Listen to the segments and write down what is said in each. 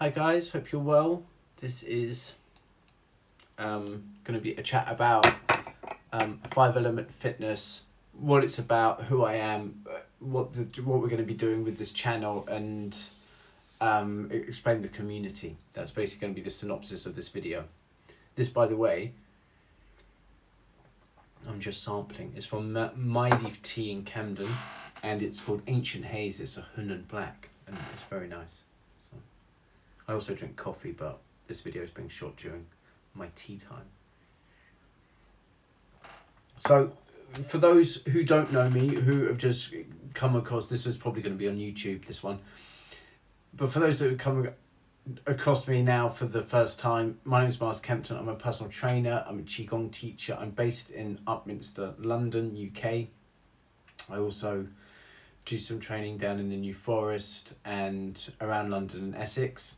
Hi guys, hope you're well. This is going to be a chat about 5 Element Fitness, what it's about, who I am, what we're going to be doing with this channel, and explain the community. That's basically going to be the synopsis of this video. This, by the way, I'm just sampling. It's from My Leaf Tea in Kempton, and it's called Ancient Haze. It's a Hunan Black, and it's very nice. I also drink coffee, but this video is being shot during my tea time. So, for those who don't know me, who have just come across, this is probably going to be on YouTube, this one. But for those that have come across me now for the first time, my name is Miles Kempton. I'm a personal trainer. I'm a Qigong teacher. I'm based in Upminster, London, UK. I also do some training down in the New Forest and around London and Essex.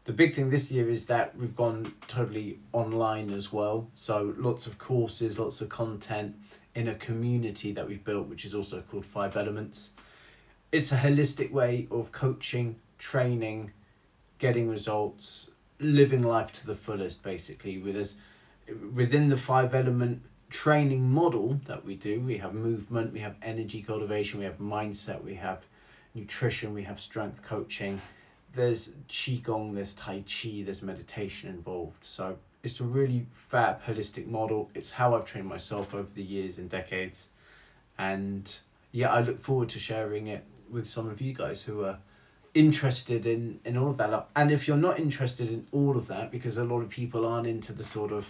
The big thing this year is that we've gone totally online as well. So lots of courses, lots of content in a community that we've built, which is also called 5 Elements. It's a holistic way of coaching, training, getting results, living life to the fullest, basically. Within the 5 Element training model that we do, we have movement, we have energy cultivation, we have mindset, we have nutrition, we have strength coaching. There's Qigong, there's Tai Chi, there's meditation involved. So it's a really fab, holistic model. It's how I've trained myself over the years and decades. And yeah, I look forward to sharing it with some of you guys who are interested in all of that. And if you're not interested in all of that, because a lot of people aren't into the sort of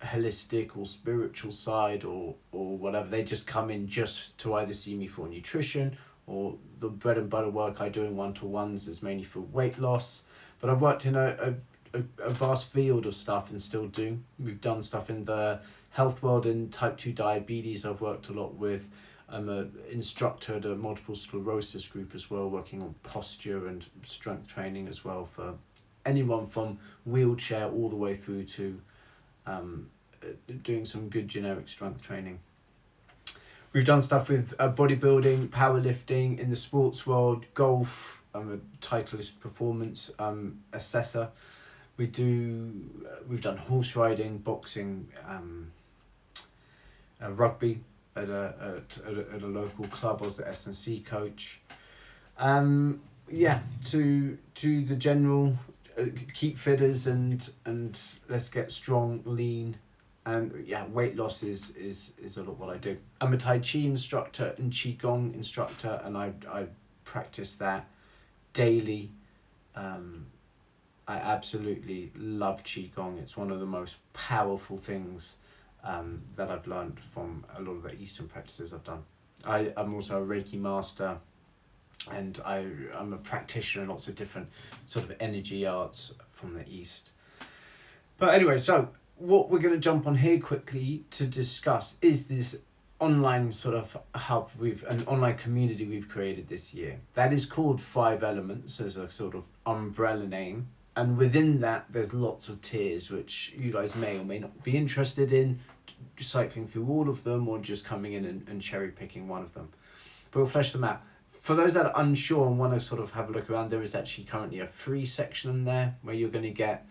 holistic or spiritual side or whatever, they just come in just to either see me for nutrition, or the bread and butter work I do in one-to-ones is mainly for weight loss. But I've worked in a vast field of stuff and still do. We've done stuff in the health world in type 2 diabetes. I've worked a lot with. I'm an instructor at a multiple sclerosis group as well, working on posture and strength training as well for anyone from wheelchair all the way through to doing some good generic strength training. We've done stuff with bodybuilding, powerlifting, in the sports world, golf. I'm a Titleist performance assessor. We've done horse riding, boxing, rugby at a local club. I was the S&C coach. To the general keep fitters and let's get strong, lean. And yeah, weight loss is a lot what I do. I'm a Tai Chi instructor and Qigong instructor, and I practice that daily. I absolutely love Qigong. It's one of the most powerful things that I've learned from a lot of the Eastern practices I've done. I'm also a Reiki master, and I'm a practitioner in lots of different sort of energy arts from the East. But anyway, so what we're going to jump on here quickly to discuss is this online sort of hub, an online community we've created this year. That is called 5 Elements as a sort of umbrella name. And within that, there's lots of tiers, which you guys may or may not be interested in, cycling through all of them or just coming in and cherry picking one of them. But we'll flesh them out. For those that are unsure and want to sort of have a look around, there is actually currently a free section in there where you're going to get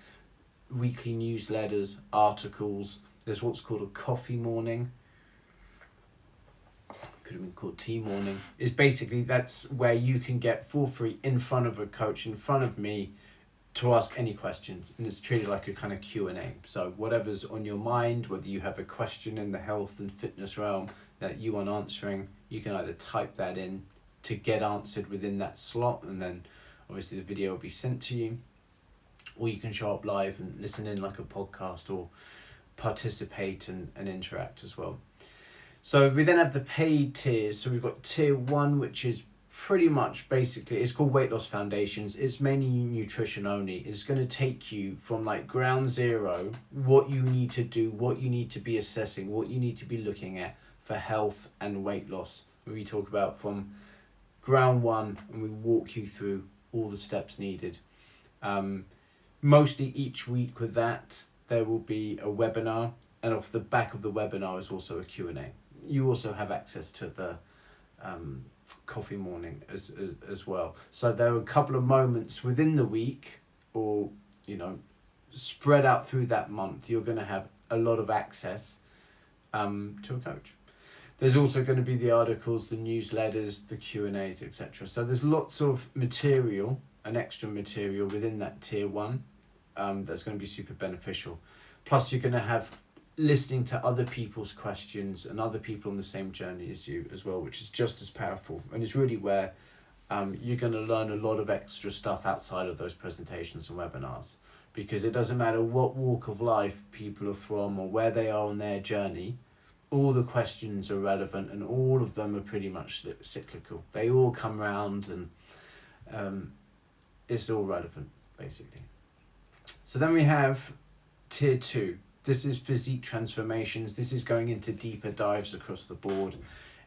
weekly newsletters, articles. There's what's called a coffee morning. Could have been called tea morning. It's basically, that's where you can get for free in front of a coach, in front of me, to ask any questions. And it's treated like a kind of Q&A. So whatever's on your mind, whether you have a question in the health and fitness realm that you want answering, you can either type that in to get answered within that slot, and then obviously the video will be sent to you. Or you can show up live and listen in like a podcast, or participate and interact as well. So we then have the paid tiers. So we've got tier 1, which is pretty much basically, it's called Weight Loss Foundations. It's mainly nutrition only. It's going to take you from like ground zero, what you need to do, what you need to be assessing, what you need to be looking at for health and weight loss. We talk about from ground 1 and we walk you through all the steps needed. Mostly each week with that, there will be a webinar, and off the back of the webinar is also a Q&A. You also have access to the coffee morning as well. So there are a couple of moments within the week or, spread out through that month, you're going to have a lot of access to a coach. There's also going to be the articles, the newsletters, the Q&As, etc. So there's lots of material and extra material within that tier 1 that's going to be super beneficial. Plus you're going to have listening to other people's questions and other people on the same journey as you as well, which is just as powerful. And it's really where you're going to learn a lot of extra stuff outside of those presentations and webinars, because it doesn't matter what walk of life people are from or where they are on their journey, all the questions are relevant and all of them are pretty much cyclical. They all come round and it's all relevant, basically. So then we have tier 2. This is physique transformations. This is going into deeper dives across the board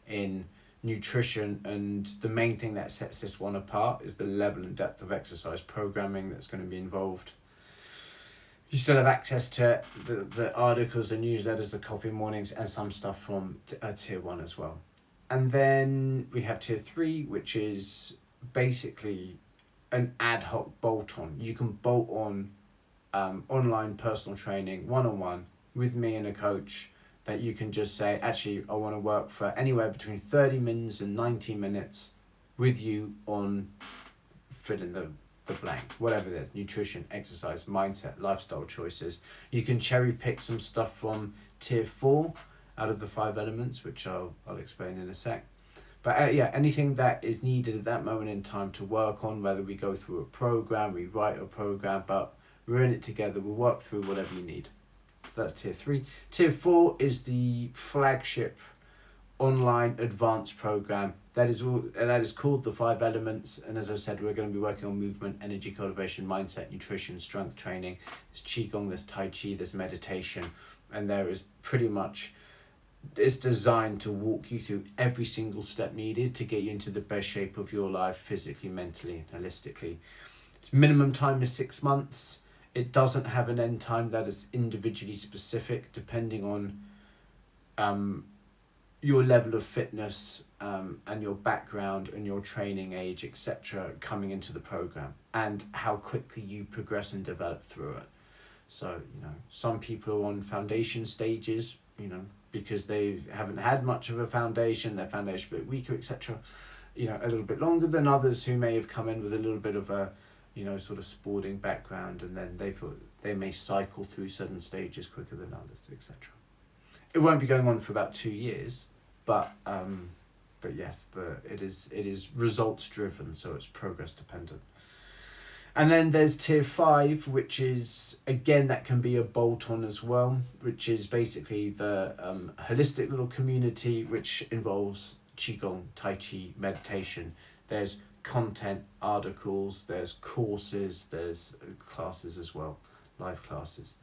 in nutrition, and the main thing that sets this one apart is the level and depth of exercise programming that's going to be involved. You still have access to the articles, the newsletters, the coffee mornings, and some stuff from tier 1 as well. And then we have tier 3, which is basically an ad hoc bolt-on. You can bolt on online personal training, one-on-one, with me and a coach, that you can just say, actually, I want to work for anywhere between 30 minutes and 90 minutes with you on fill in the blank, whatever it is, nutrition, exercise, mindset, lifestyle choices. You can cherry pick some stuff from tier 4 out of the 5 elements, which I'll explain in a sec. But anything that is needed at that moment in time to work on, whether we go through a program, we write a program, but we're in it together, we'll work through whatever you need. So that's tier 3. Tier 4 is the flagship online advanced program that is called the 5 elements, and as I said, we're going to be working on movement, energy cultivation, mindset, nutrition, strength training. There's qigong, there's tai chi, there's meditation, and there is pretty much, it's designed to walk you through every single step needed to get you into the best shape of your life, physically, mentally, and holistically. Its minimum time is 6 months. It doesn't have an end time that is individually specific, depending on your level of fitness and your background and your training age, etc., coming into the program, and how quickly you progress and develop through it. So, some people are on foundation stages, because they haven't had much of a foundation, their foundation a bit weaker, etc., a little bit longer than others who may have come in with a little bit of a, sort of sporting background, and then they may cycle through certain stages quicker than others, etc. It won't be going on for about 2 years, but yes, it is results driven, so it's progress dependent. And then there's tier 5, which is, again, that can be a bolt-on as well, which is basically the holistic little community, which involves qigong, tai chi, meditation. There's content, articles, there's courses, there's classes as well, live classes.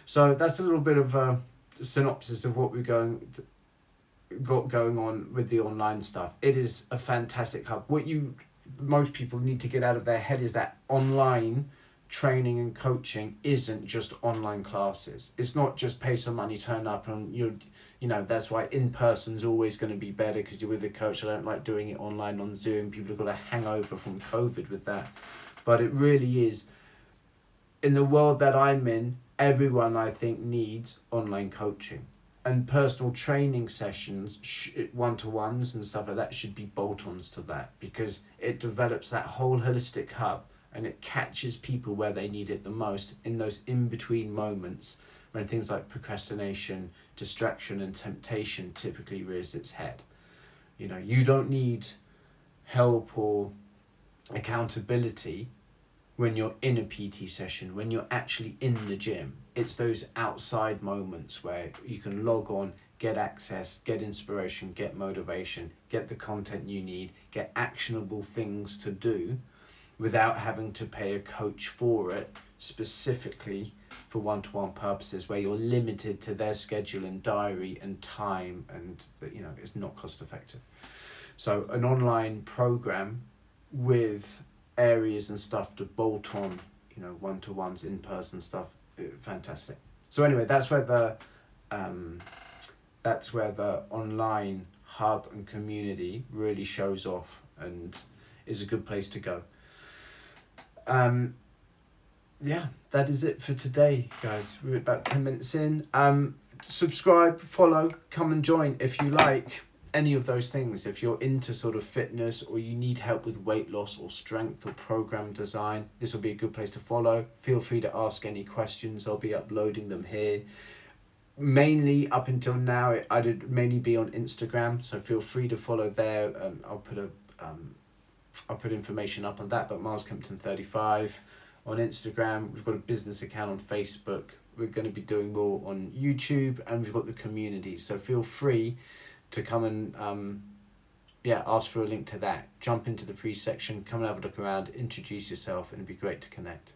So that's a little bit of a synopsis of what we're got going on with the online stuff. It is a fantastic hub. What most people need to get out of their head is that online training and coaching isn't just online classes. It's not just pay some money, turn up, and that's why in person's always going to be better, because you're with a coach. I don't like doing it online on Zoom. People have got a hangover from COVID with that. But it really is, in the world that I'm in, everyone I think needs online coaching. And personal training sessions, one-to-ones and stuff like that, should be bolt-ons to that, because it develops that whole holistic hub and it catches people where they need it the most, in those in-between moments when things like procrastination, distraction and temptation typically rears its head. You don't need help or accountability when you're in a PT session, when you're actually in the gym. It's those outside moments where you can log on, get access, get inspiration, get motivation, get the content you need, get actionable things to do without having to pay a coach for it, specifically for one-to-one purposes, where you're limited to their schedule and diary and time, and it's not cost effective. So an online program with areas and stuff to bolt on, one-to-ones, in-person stuff, fantastic. So anyway, that's where the online hub and community really shows off and is a good place to go. yeah, that is it for today, guys. We're about 10 minutes in. Subscribe, follow, come and join if you like any of those things. If you're into sort of fitness, or you need help with weight loss or strength or program design, this will be a good place to follow. Feel free to ask any questions. I'll be uploading them here. Mainly up until now, I'd mainly be on Instagram, so feel free to follow there. I'll put information up on that. But Miles Kempton 35 on Instagram. We've got a business account on Facebook. We're going to be doing more on YouTube, and we've got the community. So feel free to come and ask for a link to that. Jump into the free section, come and have a look around, introduce yourself, and it'd be great to connect.